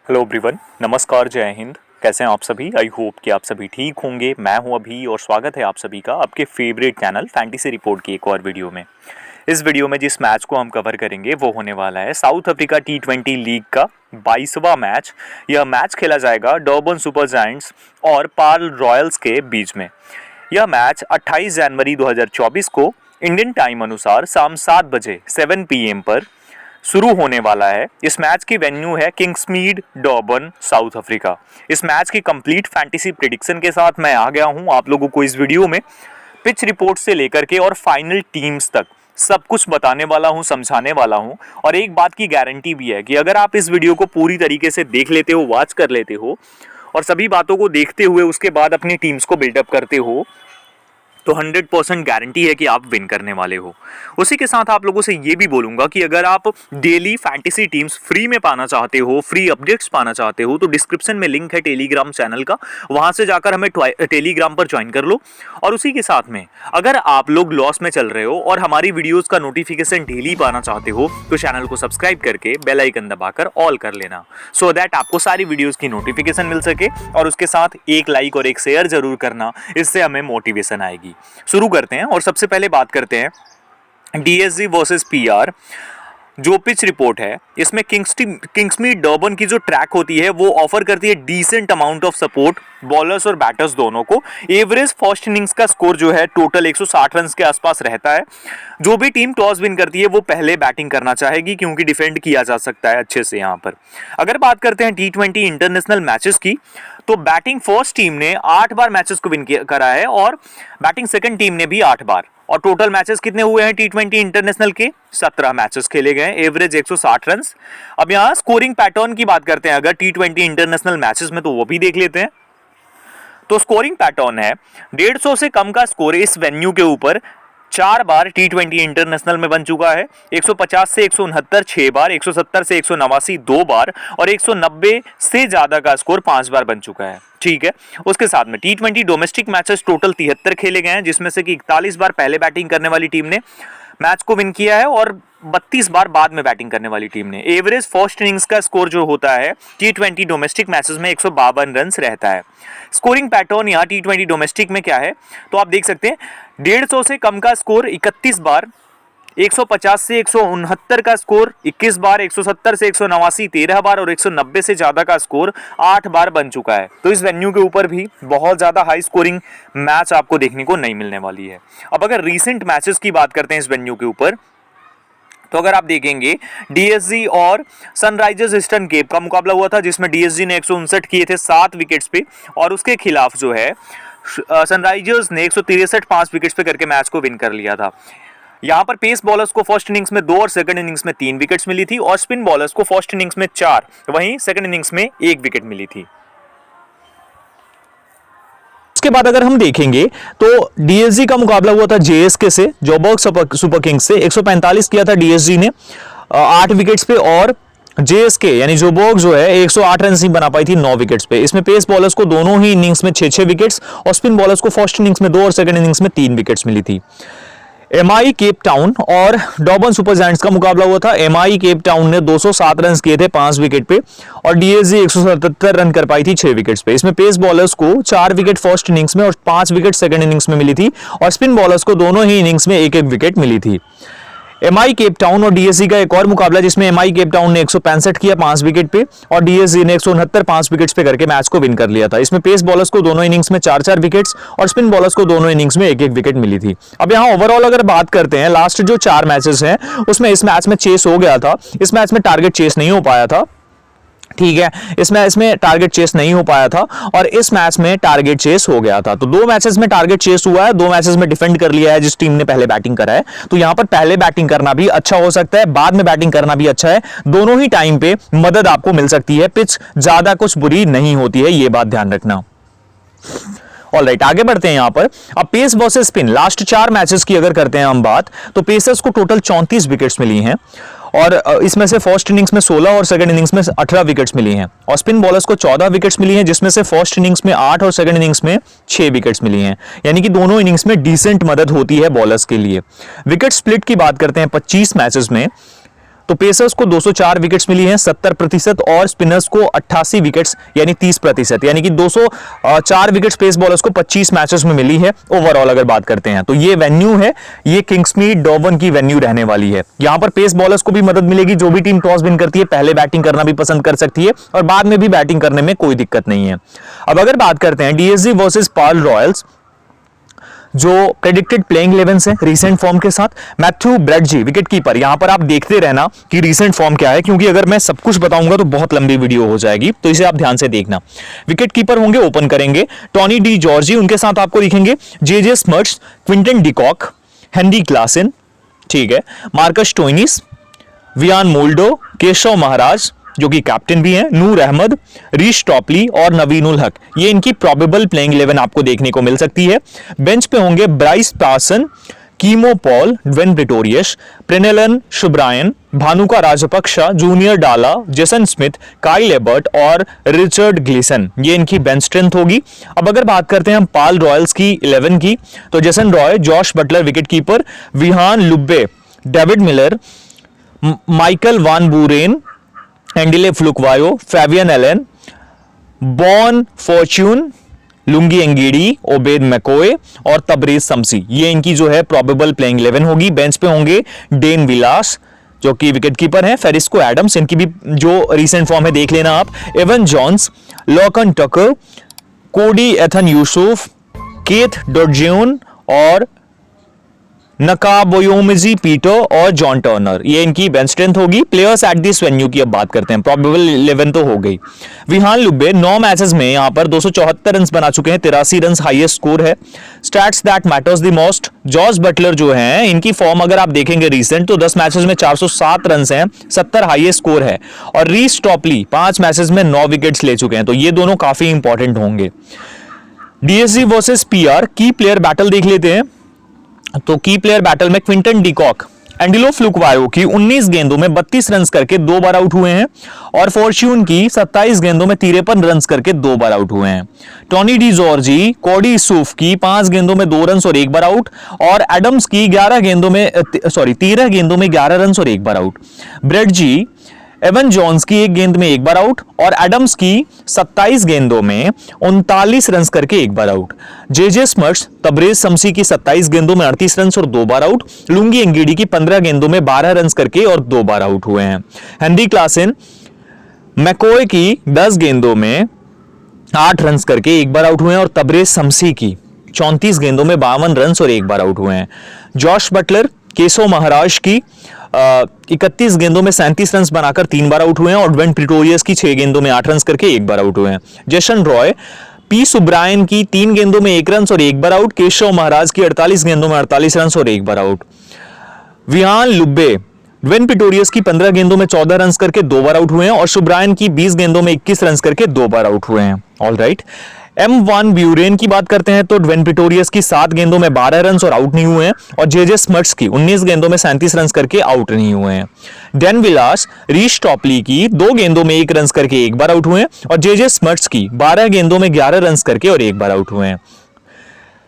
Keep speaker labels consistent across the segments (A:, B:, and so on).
A: Hello everyone, नमस्कार, जय हिंद। कैसे हैं आप सभी? आई होप कि आप सभी ठीक होंगे। मैं हूं अभी और स्वागत है आप सभी का आपके फेवरेट चैनल फैंटेसी रिपोर्ट की एक और वीडियो में। इस वीडियो में जिस मैच को हम कवर करेंगे वो होने वाला है साउथ अफ्रीका T20 लीग का 22वां मैच। यह मैच खेला जाएगा डरबन सुपर जायंट्स और पार्ल रॉयल्स के बीच में। यह मैच 28 जनवरी 2024 को इंडियन टाइम अनुसार शाम 7 बजे 7 PM पर शुरू होने वाला है। इस मैच की वेन्यू है किंग्समीड, डरबन, साउथ अफ्रीका। इस मैच की कंप्लीट फैंटेसी प्रेडिक्शन के साथ मैं आ गया हूं आप लोगों को इस वीडियो में। पिच रिपोर्ट से लेकर के और फाइनल टीम्स तक सब कुछ बताने वाला हूं, समझाने वाला हूं। और एक बात की गारंटी भी है कि अगर आप इस वीडियो को पूरी तरीके से देख लेते हो, वॉच कर लेते हो और सभी बातों को देखते हुए उसके बाद अपनी टीम्स को बिल्डअप करते हो तो 100% गारंटी है कि आप विन करने वाले हो। उसी के साथ आप लोगों से ये भी बोलूंगा कि अगर आप डेली फैंटेसी टीम्स फ्री में पाना चाहते हो, फ्री अपडेट्स पाना चाहते हो, तो डिस्क्रिप्शन में लिंक है टेलीग्राम चैनल का, वहां से जाकर हमें टेलीग्राम पर ज्वाइन कर लो। और उसी के साथ में अगर आप लोग लॉस में चल रहे हो और हमारी वीडियोज का नोटिफिकेशन डेली पाना चाहते हो तो चैनल को सब्सक्राइब करके बेल आइकन दबाकर ऑल कर लेना, सो दैट आपको सारी वीडियोज की नोटिफिकेशन मिल सके। और उसके साथ एक लाइक और एक शेयर जरूर करना, इससे हमें मोटिवेशन आएगी। शुरू करते हैं और सबसे पहले बात करते हैं डीएसजी वर्सेस पीआर। जो पिच रिपोर्ट है इसमें किंग्समीड डरबन की जो ट्रैक होती है वो ऑफर करती है decent amount of support bowlers और बैटर्स दोनों को। एवरेज फर्स्ट इनिंग्स का स्कोर जो है टोटल 160 रन के आसपास रहता है। जो भी टीम टॉस विन करती है वो पहले बैटिंग करना चाहेगी क्योंकि डिफेंड किया जा सकता है अच्छे से। यहाँ पर अगर बात करते हैं T20 इंटरनेशनल मैचेस की तो बैटिंग फर्स्ट टीम ने 8 बार मैचेस को विन करा है और बैटिंग सेकंड टीम ने भी 8 बार। और टोटल मैचेस कितने हुए हैं T20 इंटरनेशनल के? 17 मैचेस खेले गए, एवरेज 160 रन। अब यहाँ स्कोरिंग पैटर्न की बात करते हैं अगर T20 इंटरनेशनल मैचेस में, तो वो भी देख लेते हैं। तो स्कोरिंग पैटर्न है 150 से कम का स्कोर इस वेन्यू के ऊपर 4 बार T20 इंटरनेशनल में बन चुका है। 150 से 169 6 बार, 170 से 189 2 बार और 190 से ज्यादा का स्कोर 5 बार बन चुका है। ठीक है, उसके साथ में T20 डोमेस्टिक मैचेस टोटल 73 खेले गए हैं, जिसमें से कि 41 बार पहले बैटिंग करने वाली टीम ने मैच को विन किया है और 32 बार बाद में बैटिंग करने वाली टीम ने। एवरेज फर्स्ट इनिंग्स का स्कोर जो होता है T20 डोमेस्टिक मैचेस में 152 रन रहता है। स्कोरिंग पैटर्न यहाँ T20 डोमेस्टिक में क्या है तो आप देख सकते हैं 150 से कम का स्कोर 31 बार, 150 से 169 का स्कोर 21 बार, 170 से 189 13 बार और 190 से ज्यादा का स्कोर 8 बार बन चुका है। तो इस वेन्यू के ऊपर भी बहुत ज्यादा हाई स्कोरिंग मैच आपको देखने को नहीं मिलने वाली है। अब अगर रीसेंट मैचेस की बात करते हैं इस वेन्यू के ऊपर, तो अगर आप देखेंगे डीएसजी और सनराइजर्स ईस्टर्न केप का मुकाबला हुआ था, जिसमें डीएसजी ने 159 किए थे 7 विकेट्स पे और उसके खिलाफ जो है सनराइजर्स ने 163 5 विकेट्स पे करके मैच को विन कर लिया था। यहाँ पर पेस बॉलर्स को फर्स्ट इनिंग्स में 2 और सेकंड इनिंग्स में 3 विकेट्स मिली थी और स्पिन बॉलर्स को फर्स्ट इनिंग्स में 4, वहीं सेकंड इनिंग्स में 1 विकेट मिली थी। उसके बाद अगर हम देखेंगे तो डीएसजी का मुकाबला हुआ था जेएसके से, जोबर्ग सुपर किंग्स से। 145 किया था डीएसजी ने 8 विकेट्स पे और जेएसके यानी जोबर्ग जो है 108 रन ही बना पाई थी 9 विकेट्स पे। इसमें पेस बॉलर्स को दोनों ही इनिंग्स में 6-6 विकेट्स और स्पिन बॉलर्स को फर्स्ट इनिंग्स में 2 और सेकंड इनिंग्स में 3 विकेट्स मिली थी। एमआई केप टाउन और डरबन सुपर जायंट्स का मुकाबला हुआ था। एमआई केप टाउन ने 207 रन किए थे 5 विकेट पे और डीएसजी 177 रन कर पाई थी 6 विकेट्स पे। इसमें पेस बॉलर्स को 4 विकेट फर्स्ट इनिंग्स में और 5 विकेट सेकंड इनिंग्स में मिली थी और स्पिन बॉलर्स को दोनों ही इनिंग्स में 1-1 विकेट मिली थी। एमआई केप टाउन और डीएसजी का एक और मुकाबला जिसमें एमआई केप टाउन ने 165 किया 5 विकेट पे और डीएसजी ने 169 5 विकेट्स पे करके मैच को विन कर लिया था। इसमें पेस बॉलर्स को दोनों इनिंग्स में 4-4 विकेट्स और स्पिन बॉलर्स को दोनों इनिंग्स में 1-1 विकेट मिली थी। अब यहाँ ओवरऑल अगर बात करते हैं लास्ट जो 4 मैचेस हैं उसमें इस मैच में चेस हो गया था, इस मैच में टारगेट चेस नहीं हो पाया था। ठीक है, इस मैच में टारगेट चेस नहीं हो पाया था और इस मैच में टारगेट चेस हो गया था। तो 2 मैचेस में टारगेट चेस हुआ है, 2 मैचेस में डिफेंड कर लिया है जिस टीम ने पहले बैटिंग करा है। तो यहां पर पहले बैटिंग करना भी अच्छा हो सकता है, बाद में बैटिंग करना भी अच्छा है। दोनों ही टाइम पे मदद आपको मिल सकती है, पिच ज्यादा कुछ बुरी नहीं होती है, ये बात ध्यान रखना। ऑलराइट, आगे बढ़ते हैं। यहां पर अब pace versus spin last 4 matches की अगर करते हैं हम बात, तो पेसर्स को टोटल 34 विकेट्स मिली हैं और इसमें से फर्स्ट इनिंग्स में 16 और सेकंड इनिंग्स में 18 विकेट्स मिली हैं और स्पिन बॉलर्स को 14 विकेट्स मिली हैं, जिसमें से फर्स्ट इनिंग्स में 8 और सेकंड इनिंग्स में 6 विकेट्स मिली हैं। यानी कि दोनों इनिंग्स में डिसेंट मदद होती है बॉलर्स के लिए। विकेट स्प्लिट की बात करते हैं 25 मैचेस में तो पेसर्स को 204 विकेट्स मिली हैं 70% और स्पिनर्स को 88 विकेट्स यानी 30%, यानी कि 204 विकेट्स पेस बॉलर्स को 25 मैचेस में मिली है ओवरऑल अगर बात करते हैं। तो ये वेन्यू है, ये किंग्समीड डर्बन की वेन्यू रहने वाली है। यहां पर पेस बॉलर्स को भी मदद मिलेगी, जो भी टीम टॉस विन करती है पहले बैटिंग करना भी पसंद कर सकती है और बाद में भी बैटिंग करने में कोई दिक्कत नहीं है। अब अगर बात करते हैं डीएसजी वर्सेस पार्ल रॉयल्स, जो प्रेडिक्टेड प्लेइंग 11 है रीसेंट फॉर्म के साथ। मैथ्यू ब्रेडजी विकेट कीपर, यहां पर आप देखते रहना कि रीसेंट फॉर्म क्या है, क्योंकि अगर मैं सब कुछ बताऊंगा तो बहुत लंबी वीडियो हो जाएगी, तो इसे आप ध्यान से देखना। विकेट कीपर होंगे, ओपन करेंगे टॉनी डी जॉर्जी, उनके साथ आपको दिखेंगे JJ Smuts, Quinton de Kock, Henry Klaasen, ठीक है, मार्कस स्टोइनिस, वियान मोल्डो, केशव महाराज जो कि कैप्टन भी हैं, नूर अहमद, रीश टॉपली और नवीन उल हक, ये इनकी प्रोबेबल प्लेइंग 11 आपको देखने को मिल सकती है। बेंच पे होंगे Bryce Parsons, Keemo Paul, Dwaine Pretorius, Prenelan Subrayen, Bhanuka Rajapaksa, Junior Dala, Jason Smith, Kyle Abbott और रिचर्ड ग्लिसन, ये इनकी बेंच स्ट्रेंथ होगी। अब अगर बात करते हैं हम पार्ल रॉयल्स की 11 की, तो Jason Roy, Jos Buttler wicket keeper, Wihan Lubbe, David Miller, Michael van Buuren, Andile Phehlukwayo, Fabian Allen, Bjorn Fortuin, Lungi Ngidi, Obed McCoy और तबरेज शम्सी, ये इनकी जो है प्रोबेबल प्लेइंग 11 होगी। बेंच पे होंगे डेन विलास जो कि विकेट कीपर हैं, फेरिस्को एडम्स, इनकी भी जो रीसेंट फॉर्म है देख लेना आप, एवन जॉन्स, लॉकन टकर, कोडी एथन यूसुफ, केथ डॉर्जियन और नकाबोयोमिजी पीटर और जॉन टर्नर, ये इनकी बेंच स्ट्रेंथ होगी। प्लेयर्स एट दिस वेन्यू की अब बात करते हैं, प्रोबेबल 11 तो हो गई। विहान लुब्बे 9 मैचेस में यहां पर 274 रन बना चुके हैं, 83 रन हाईएस्ट स्कोर है। Stats that matters the most, George Buttler जो हैं इनकी फॉर्म अगर आप देखेंगे रीसेंट, तो 10 मैचेस में 407 रन हैं, 70 हाईएस्ट स्कोर है। और रीस टॉपली 5 मैचेस में 9 विकेट्स ले चुके हैं, तो ये दोनों काफी इंपॉर्टेंट होंगे। डीएसजी वर्सेस पीआर की प्लेयर बैटल देख लेते हैं, तो की प्लेयर बैटल में क्विंटन डिकॉक एंडिलो फ्लुकवायो की 19 गेंदों में 32 रन करके 2 बार आउट हुए हैं और फॉर्च्यून की 27 गेंदों में 53 रन करके 2 बार आउट हुए हैं। टॉनी डी जॉर्जी, कोडी सूफ की 5 गेंदों में 2 रन और 1 बार आउट और एडम्स की 13 गेंदों में 11 रन और 1 बार आउट। ब्रेडजी, एवन जॉन्स की 1 गेंद में 1 बार आउट और एडम्स की 27 गेंदों में 39 रन करके 1 बार out. JJ Smuts, Tabraiz Shamsi की 27 गेंदों में 38 रन और 2 बार आउट। लुंगी एंगीडी की 15 गेंदों में 12 रन करके और 2 बार आउट हुए हैं। हेनरी क्लासन, मैकोए की 10 गेंदों में 8 रन करके 1 बार आउट हुए हैं और तबरेज शम्सी की 34 गेंदों में 52 रन और 1 बार आउट हुए हैं। जॉश बटलर, केशव महाराज की 31 गेंदों में 37 रन बनाकर 3 बार आउट हुए हैं और ड्वेन प्रिटोरियस की 6 गेंदों में 8 रन करके 1 बार आउट हुए हैं। जेसन रॉय, पी सुब्रायन की 3 गेंदों में 1 रन और 1 बार आउट। केशव महाराज की 48 गेंदों में 48 रन और 1 बार आउट। विहान लुब्बे, ड्वेन प्रिटोरियस की 15 गेंदों में 14 रन करके 2 बार आउट हुए हैं और सुब्रायन की 20 गेंदों में 21 रन करके 2 बार आउट हुए हैं। All right. M van Buuren की बात करते हैं तो ड्वेन प्रिटोरियस की 7 गेंदों में 12 रन और आउट नहीं हुए हैं और जेजे स्मर्ट्स की 19 गेंदों में 37 रन करके आउट नहीं हुए हैं। डेन विलास, रीश टॉपली की 2 गेंदों में 1 रन करके 1 बार आउट हुए हैं और जेजे स्मर्ट्स की 12 गेंदों में 11 रन करके और 1 बार आउट हुए हैं।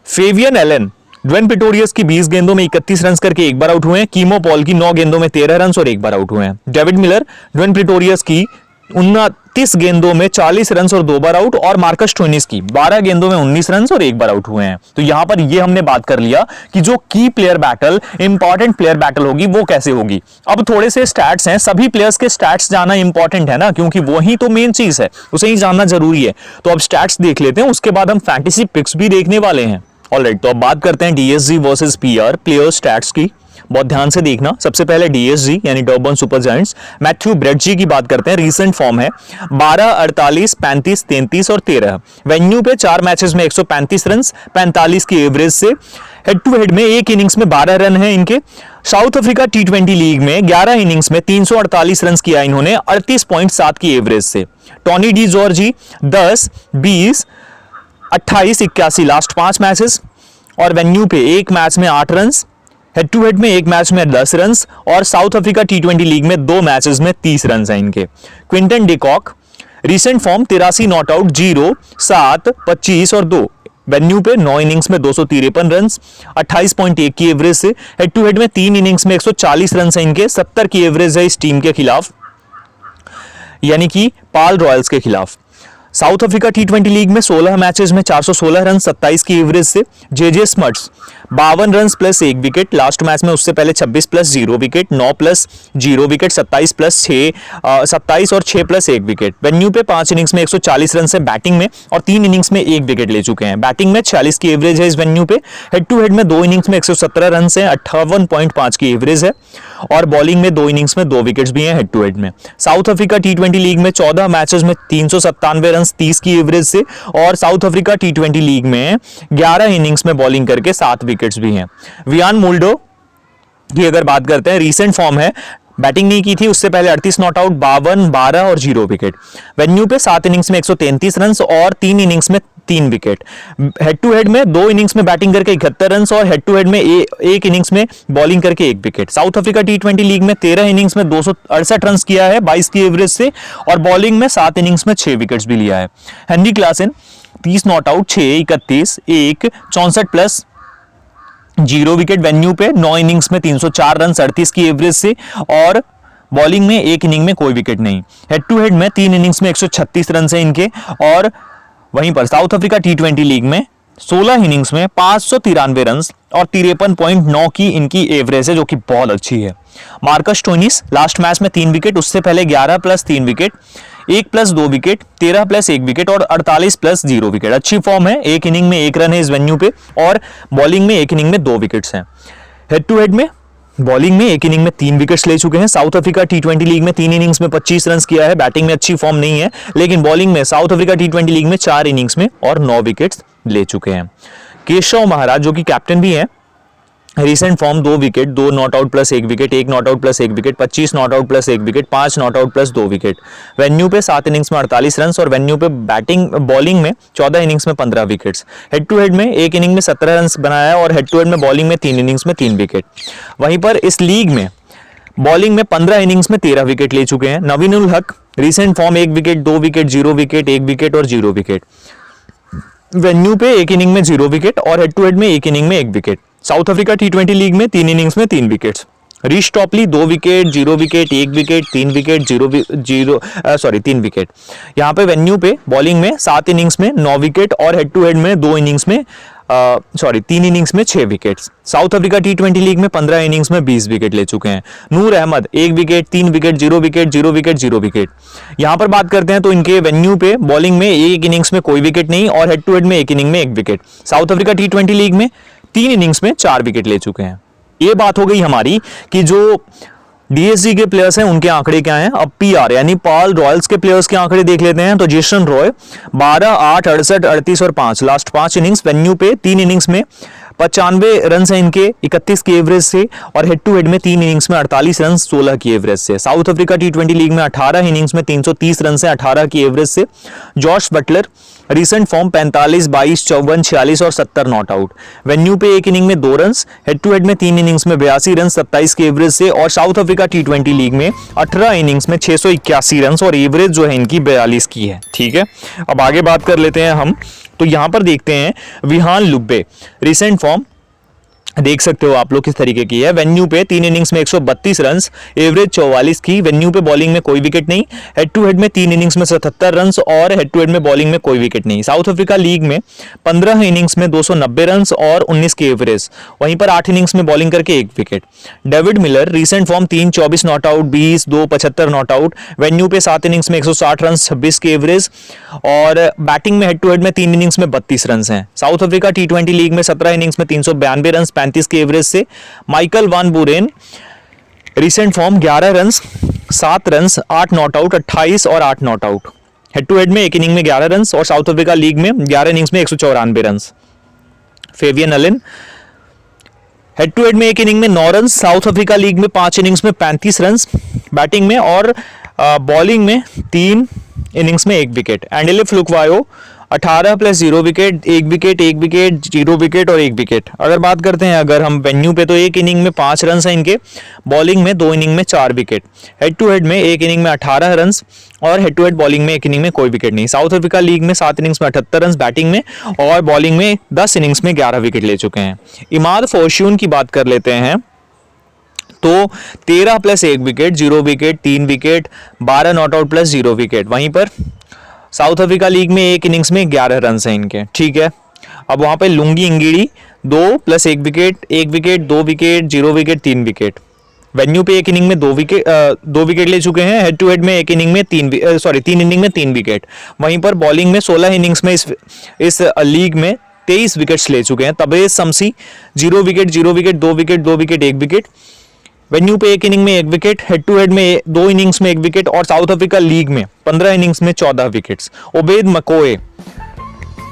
A: फेबियन एलन, ड्वेन प्रिटोरियस की 20 गेंदों में 31 रन करके 1 बार आउट हुए हैं। कीमो पॉल की 9 गेंदों में 13 रन और 1 बार आउट हुए हैं। डेविड मिलर, ड्वेन प्रिटोरियस की 29 गेंदों में 40 रन और 2 बार आउट और मार्कस स्टोइनिस की 12 गेंदों में 19 रन और 1 बार आउट हुए हैं। तो यहां पर ये हमने बात कर लिया कि जो की player battle, important player battle होगी वो कैसे होगी। अब थोड़े से स्टैट्स हैं, सभी प्लेयर्स के स्टैट्स जाना इंपॉर्टेंट है ना, क्योंकि वही तो मेन चीज है, उसे ही जानना जरूरी है। तो अब स्टैट्स देख लेते हैं, उसके बाद हम फैंटेसी पिक्स भी देखने वाले हैं। ऑलराइट, तो अब बात करते हैं DSG versus PR player stats की। बहुत ध्यान से देखना। सबसे पहले डीएसजी यानी डर्बन सुपर जायंट्स, मैथ्यू ब्रेडजी की बात करते हैं। रीसेंट फॉर्म है 12, 48, 35, 33 और 13। वेन्यू पे 4 मैचेस में 135 रन, 45 की एवरेज से। हेड टू हेड में एक इनिंग्स में 12 रन है इनके। साउथ अफ्रीका T20 लीग में 11 इनिंग्स में 348 रन किया इन्होंने 38.7 की एवरेज से। Tony de Zorzi 10, 20, 28, 81 last 5 matches और वेन्यू पे एक मैच में 8 रन, हेड टू हेड में एक मैच में 10 रन और साउथ अफ्रीका T20 लीग में 2 मैचेस में 30 रन हैं इनके। Quinton de Kock, recent form 83 not out, 0, 7, 25 और 2। वेन्यू पे 9 इनिंग्स में 253 रन, 28.1 की एवरेज से। हेड टू हेड में 3 इनिंग्स में 140 रन है इनके, 70 की एवरेज है इस टीम के खिलाफ, यानी कि पाल रॉयल्स के खिलाफ। साउथ अफ्रीका टी20 लीग में 16 मैचेस में 416 रन, 27 की एवरेज से। JJ smuts 52 run plus 1 wicket, last match में उससे पहले 26 plus 0 wicket, 9 plus 0 wicket, 27 plus 6, 27 और 6 प्लस 1 विकेट। वेन्यू पे 5 इनिंग्स में 140 रन से बैटिंग में, और 3 इनिंग्स में 1 विकेट ले चुके हैं। बैटिंग में 46 की एवरेज है इस वेन्यू पे। हेड टू हेड में 2 इनिंग्स में 117 रन से 58.5 की एवरेज है, और बॉलिंग में 2 इनिंग्स में 2 विकेट्स भी हैं हेड टू हेड में। साउथ अफ्रीका टी20 लीग में 14 मैचेस में 397 रन, 30 की एवरेज से, और साउथ अफ्रीका टी20 लीग में 11 इनिंग्स में बॉलिंग करके 7 विकेट्स भी हैं। वियान मुल्डो की अगर बात करते हैं, रीसेंट फॉर्म है, बैटिंग नहीं की थी उससे पहले, 38 नॉट आउट, 52, 12 और 0 विकेट। वेन्यू पे 7 इनिंग्स में 133 रन और 3 इनिंग्स में 3 विकेट। हेड टू हेड में 2 इनिंग्स में बैटिंग करके 71 रन और हेड टू हेड में एक इनिंग्स में बॉलिंग करके 1 विकेट। साउथ अफ्रीका टी20 लीग में 13 इनिंग्स में 268 रन किया है 22 की एवरेज से, और बॉलिंग में 7 इनिंग्स में 6 विकेट्स भी लिया है। Henry Klaasen 30 not out, 6, 31, 1, 64 plus 0 wicket. Venue पे 9 इनिंग्स में 304 रन 38 की एवरेज से, और बॉलिंग में 1 इनिंग में कोई विकेट नहीं। हेड टू हेड में 3 इनिंग्स में 136 रन है इनके, और वहीं पर साउथ अफ्रीका टी20 लीग में 16 इनिंग्स में 593 रन और 53.9 की इनकी एवरेज है, जो कि बहुत अच्छी है। मार्कस स्टोइनिस लास्ट मैच में 3 विकेट, उससे पहले 11 plus 3 wicket, 1 plus 2 wicket, 13 plus 1 wicket और 48 प्लस 0 विकेट। अच्छी फॉर्म है, 1 इनिंग में 1 रन है इस वेन्यू पे, और बॉलिंग में 1 इनिंग में 2 विकेट्स हैं। हेड टू हेड में बॉलिंग में 1 इनिंग में 3 विकेट्स ले चुके हैं। साउथ अफ्रीका टी20 लीग में 3 इनिंग्स में 25 रन किया है, बैटिंग में अच्छी फॉर्म नहीं है, लेकिन बॉलिंग में साउथ अफ्रीका टी20 लीग में 4 इनिंग्स में और 9 विकेट्स ले चुके हैं। केशव महाराज जो कि कैप्टन भी है, recent form 2 wicket, 2 not out plus 1 wicket, 1 not out plus 1 wicket, 25 not out plus 1 wicket, 5 not out plus 2 wicket. Venue पे 7 इनिंग्स में 48 रन और वेन्यू पे बॉलिंग में 14 इनिंग्स में 15 विकेट्स। हेड टू हेड में 1 इनिंग में 17 रन बनाया है, और हेड टू हेड में बॉलिंग में 3 इनिंग्स में 3 विकेट। वहीं पर इस लीग में बॉलिंग में 15 इनिंग्स में 13 विकेट ले चुके हैं। नवीन ul Haq recent form 1 wicket, 2 wicket, 0 wicket, 1 wicket और 0 विकेट। वेन्यू पे 1 इनिंग में 0 विकेट, और हेड टू हेड में 1 इनिंग में 1 विकेट। साउथ अफ्रीका टी20 लीग में 3 इनिंग्स में 3 wickets. Reece Topley 2 wicket, 0 wicket, 1 wicket, 3 wicket, 3 wicket. यहाँ पे वेन्यू पे बॉलिंग में 7 इनिंग्स में 9 विकेट, और हेड टू हेड में 3 इनिंग्स में 6 विकेट्स। साउथ अफ्रीका टी20 लीग में 15 इनिंग्स में 20 विकेट ले चुके हैं। Noor Ahmad 1 wicket, 3 wicket, 0 wicket, 0 wicket, 0 wicket. यहाँ पर बात करते हैं तो इनके वेन्यू पे बॉलिंग में 1 इनिंग्स में कोई विकेट नहीं, और हेड टू हेड में 1 इनिंग में 1 विकेट। साउथ अफ्रीका टी20 लीग में 3 इनिंग्स में 4 विकेट ले चुके हैं। ये बात हो गई हमारी कि जो डीएसजी के प्लेयर्स हैं उनके आंकड़े क्या हैं। अब पीआर यानी पाल रॉयल्स के प्लेयर्स के आंकड़े देख लेते हैं। तो जेसन रॉय 12, 8, 68, 38 और 5 लास्ट 5 इनिंग्स। वेन्यू पे 3 इनिंग्स में 95 रन है इनके, 31 की एवरेज से, और हेड टू हेड में 3 इनिंग्स में 48 रन 16 की एवरेज से। साउथ अफ्रीका टी20 लीग में 18 इनिंग्स में 330 रन से 18 की एवरेज से। जॉश बटलर रिसेंट फॉर्म 45, 22, 54, 46 और 70 नॉट आउट। वेन्यू पे 1 इनिंग में 2 रन, हेड टू हेड में 3 इनिंग्स में 82 रन 27 की एवरेज से, और साउथ अफ्रीका टी20 लीग में 18 इनिंग्स में 681 रन और एवरेज जो है इनकी 42 की है। ठीक है, अब आगे बात कर लेते हैं हम। तो यहां पर देखते हैं विहान लुब्बे रिसेंट फॉर्म देख सकते हो आप लोग किस तरीके की है। वेन्यू पे 3 इनिंग्स में 132 रन, एवरेज 44 की। वेन्यू पे बॉलिंग में कोई विकेट नहीं। हेड टू हेड में 3 इनिंग्स में 77 रन और हेड टू हेड में बॉलिंग में कोई विकेट नहीं। साउथ अफ्रीका लीग में 15 इनिंग्स में 290 रन और 19 की एवरेज। वहीं पर 8 इनिंग्स में बॉलिंग करके 1 wicket. David Miller recent form 3, 24 not out, 20, 2, 75 not out. Venue पे 7 इनिंग्स में 160 रन 26 की एवरेज, और बैटिंग में हेड टू हेड में 3 इनिंग्स में 32 रन हैं। साउथ अफ्रीका टी20 लीग में 17 इनिंग्स में 392 रन 35 की एवरेज से। Michael van Buuren recent form 11 run 7 run 8 not out, 28 और 8 not out. Head to head में 1 इनिंग में 11 रन और साउथ अफ्रीका लीग में 11 इनिंग्स में 194 run. Fabian Allen head to head में 1 इनिंग में 9 रन, साउथ अफ्रीका लीग में 5 innings में 35 रन बैटिंग में, और बॉलिंग में 3 इनिंग्स में 1 wicket. Andile Phehlukwayo 18 plus 0 wicket, 1 wicket, 1 wicket, 0 wicket और 1 विकेट। अगर बात करते हैं अगर हम वेन्यू पे, तो एक इनिंग में 5 रन हैं इनके, बॉलिंग में 2 इनिंग में 4 विकेट, हेड टू हेड में एक इनिंग में 18 रन और हेड टू हेड बॉलिंग में एक इनिंग में कोई विकेट नहीं। साउथ अफ्रीका लीग में 7 इनिंग्स में 78 रन बैटिंग में और बॉलिंग में 10 इनिंग्स में 11 विकेट ले चुके हैं। इमाद फॉर्च्यून की बात कर लेते हैं तो 13 plus 1 wicket, 0 wicket, 3 wicket, 12 not out plus 0 wicket. वहीं पर साउथ अफ्रीका लीग में एक इनिंग्स में 11 रन हैं इनके, ठीक है। अब वहां पे Lungi Ngidi 2 plus 1 wicket, 1 wicket, 2 wicket, 0 wicket, 3 wicket. Venue पे एक इनिंग में 2 विकेट ले चुके हैं, हेड टू हेड में एक इनिंग में 3 इनिंग में 3 विकेट। वहीं पर बॉलिंग में 16 इनिंग्स में इस लीग में 23 विकेट्स ले चुके हैं। तबरेज शमसी 0 wicket, 0 wicket, 2 wicket, 2 wicket, 1 wicket. Venue पे एक इनिंग में 1 विकेट, हेड टू हेड में 2 इनिंग्स में 1 विकेट और साउथ अफ्रीका लीग में 15 इनिंग्स में 14 विकेट्स। ओबेद मकोए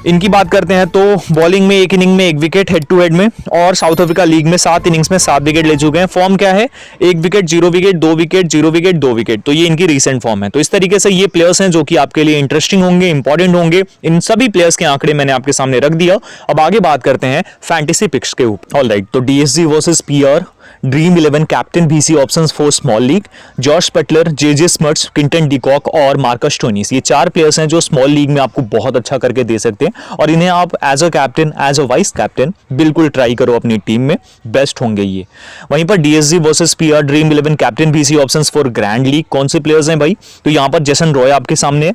A: इनकी बात करते हैं तो बॉलिंग में एक इनिंग में 1 विकेट, हेड टू हेड में, और साउथ अफ्रीका लीग में 7 इनिंग्स में 7 विकेट ले चुके हैं। फॉर्म क्या है? 1 wicket, 0 wicket, 2 wicket, 0 wicket, 2 wicket. तो ये इनकी रीसेंट फॉर्म है। तो इस तरीके से ये प्लेयर्स हैं जो कि आपके लिए इंटरेस्टिंग होंगे, इंपॉर्टेंट होंगे। इन सभी प्लेयर्स के आंकड़े मैंने आपके सामने रख दिया। अब आगे बात करते हैं फैंटेसी पिक्स के ऊपर। ऑलराइट, तो DSG versus PR, dream 11 captain VC options for small league, Jos Buttler, JJ Smuts, Quinton de Kock Marcus Stoinis. ये 4 प्लेयर्स हैं जो स्मॉल लीग में आपको बहुत अच्छा करके दे सकते हैं और इन्हें आप as a captain, as a vice captain बिल्कुल ट्राई करो अपनी टीम में, बेस्ट होंगे ये। वहीं पर DSG versus PR, dream 11 captain VC options for grand league. कौन से प्लेयर्स हैं भाई? तो यहां पर जेसन रॉय आपके सामने,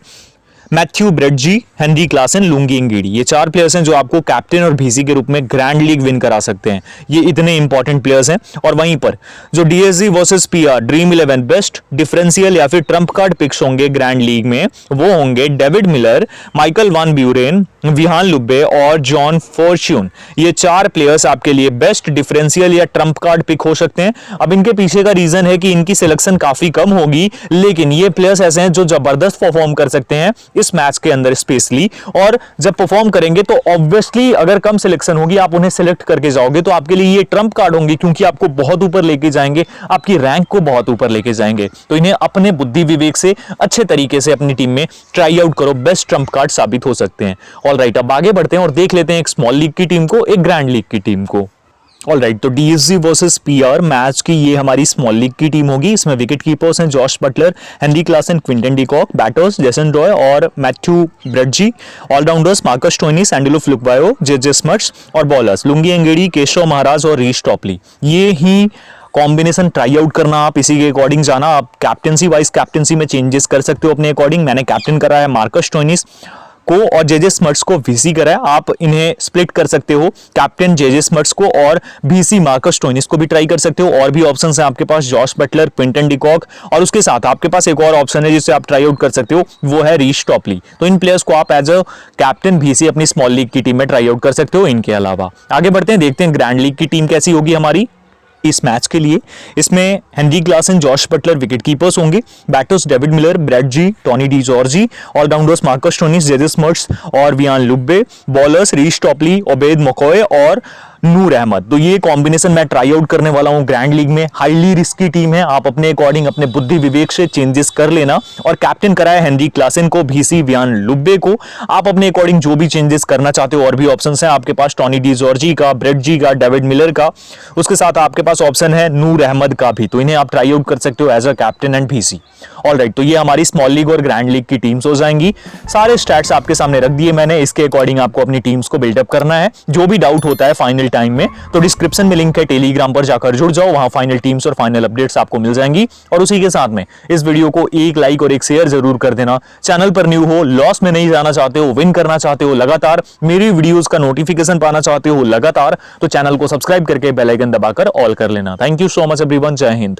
A: मैथ्यू ब्रेडजी, हेनरी क्लासन, लुंगी इंगिड़ी। ये 4 प्लेयर्स हैं जो आपको कैप्टन और बीसी के रूप में ग्रैंड लीग विन करा सकते हैं। ये इतने इंपॉर्टेंट प्लेयर्स हैं। और वहीं पर जो DSG versus PR, dream 11 best differential या फिर ट्रम्प कार्ड पिक्स होंगे ग्रैंड लीग में, वो होंगे David Miller, Michael van Buuren, Wihan Lubbe और जॉन फॉर्च्यून। ये 4 प्लेयर्स आपके लिए बेस्ट डिफरेंशियल या ट्रम्प कार्ड पिक हो सकते हैं। अब इनके पीछे का रीजन है कि इनकी सिलेक्शन काफी कम होगी, लेकिन ये प्लेयर्स ऐसे हैं जो जबरदस्त परफॉर्म कर सकते हैं इस मैच के अंदर स्पेशली। और जब परफॉर्म करेंगे तो ऑब्वियसली अगर कम सिलेक्शन होगी, आप उन्हें सिलेक्ट करके जाओगे तो आपके लिए ये ट्रम्प कार्ड होंगे, क्योंकि आपको बहुत ऊपर लेके जाएंगे, आपकी रैंक को बहुत ऊपर लेके जाएंगे। तो इन्हें अपने बुद्धि विवेक से अच्छे तरीके से अपनी टीम में ट्राई आउट करो, बेस्ट ट्रम्प कार्ड साबित हो सकते हैं। ऑलराइट, अब आगे बढ़ते हैं और देख लेते हैं एक स्मॉल लीग की टीम को, एक ग्रैंड लीग की टीम को। ऑलराइट, तो डीएसजी वर्सेस पीआर मैच की ये हमारी स्मॉल लीग की टीम होगी। इसमें विकेट कीपर्स हैं Jos Buttler, Heinrich Klaasen, Quinton de Kock, batters Jason Roy और Matthew Breetzke, allrounders Marcus Stoinis, Andile Phehlukwayo, JJ Smuts और bowlers Lungi Ngidi, Keshav Maharaj और रीश टॉपली। ये ही कॉम्बिनेशन ट्राई आउट करना, आप इसी के अकॉर्डिंग जाना। आप कैप्टनसी वाइस कैप्टनसी में चेंजेस कर सकते हो अपने अकॉर्डिंग। मैंने कैप्टन करा है मार्कस स्टोइनिस को और जेजे स्मर्ट्स को वीसी करा है। आप इन्हें स्प्लिट कर सकते हो, कैप्टन जेजे स्मर्ट्स को और वीसी मार्कस स्टोइनिस को भी ट्राई कर सकते हो। और भी ऑप्शंस हैं आपके पास, जॉश बटलर, क्विंटन डिकॉक, और उसके साथ आपके पास एक और ऑप्शन है जिसे आप ट्राई आउट कर सकते हो, वो है रीश टॉपली। तो इन प्लेयर्स को आप एज अ कैप्टन वीसी अपनी स्मॉल लीग की टीम में ट्राई आउट कर सकते हो। इनके अलावा आगे बढ़ते हैं, देखते हैं ग्रैंड लीग की टीम कैसी होगी हमारी इस मैच के लिए। इसमें Heinrich Klaasen, Jos Buttler wicket keepers होंगे, batters David Miller, Breetzke, Tony de Zorzi, allrounders Marcus Stoinis, JJ Smuts और Wihan Lubbe, bowlers Reece Topley, Obed McCoy और नूर अहमद। तो ये कॉम्बिनेशन मैं ट्राई आउट करने वाला हूं ग्रैंड लीग में। हाईली रिस्की टीम है, आप अपने अकॉर्डिंग अपने बुद्धि विवेक से चेंजेस कर लेना। और कैप्टन कराया हेनरी क्लासन को, वीसी विहान लुब्बे को। आप अपने अकॉर्डिंग जो भी चेंजेस करना चाहते हो, और भी ऑप्शंस हैं आपके पास, टॉनी डी जॉर्जी का, ब्रेडजी का, डेविड मिलर का, उसके साथ आपके पास ऑप्शन है नूर अहमद का भी। तो इन्हें आप ट्राई आउट कर सकते हो as a captain and VC. Alright, तो ये हमारी स्मॉल लीग और ग्रैंड लीग की टीम्स हो जाएंगी। सारे स्टैट्स आपके सामने रख दिए मैंने, इसके अकॉर्डिंग आपको अपनी टीम्स को बिल्डअप करना है। जो भी डाउट होता है फाइनल टाइम में तो डिस्क्रिप्शन में लिंक है, टेलीग्राम पर जाकर जुड़ जाओ, वहां फाइनल टीम्स और फाइनल अपडेट्स आपको मिल जाएंगी। और उसी के साथ में इस वीडियो को एक लाइक और एक शेयर जरूर कर देना। चैनल पर न्यू हो, लॉस में नहीं जाना चाहते हो, विन करना चाहते हो, लगातार मेरी वीडियोस का नोटिफिकेशन पाना चाहते हो लगातार, तो चैनल को सब्सक्राइब करके बेल आइकन दबाकर ऑल कर लेना। Thank you so much everyone, जय हिंद।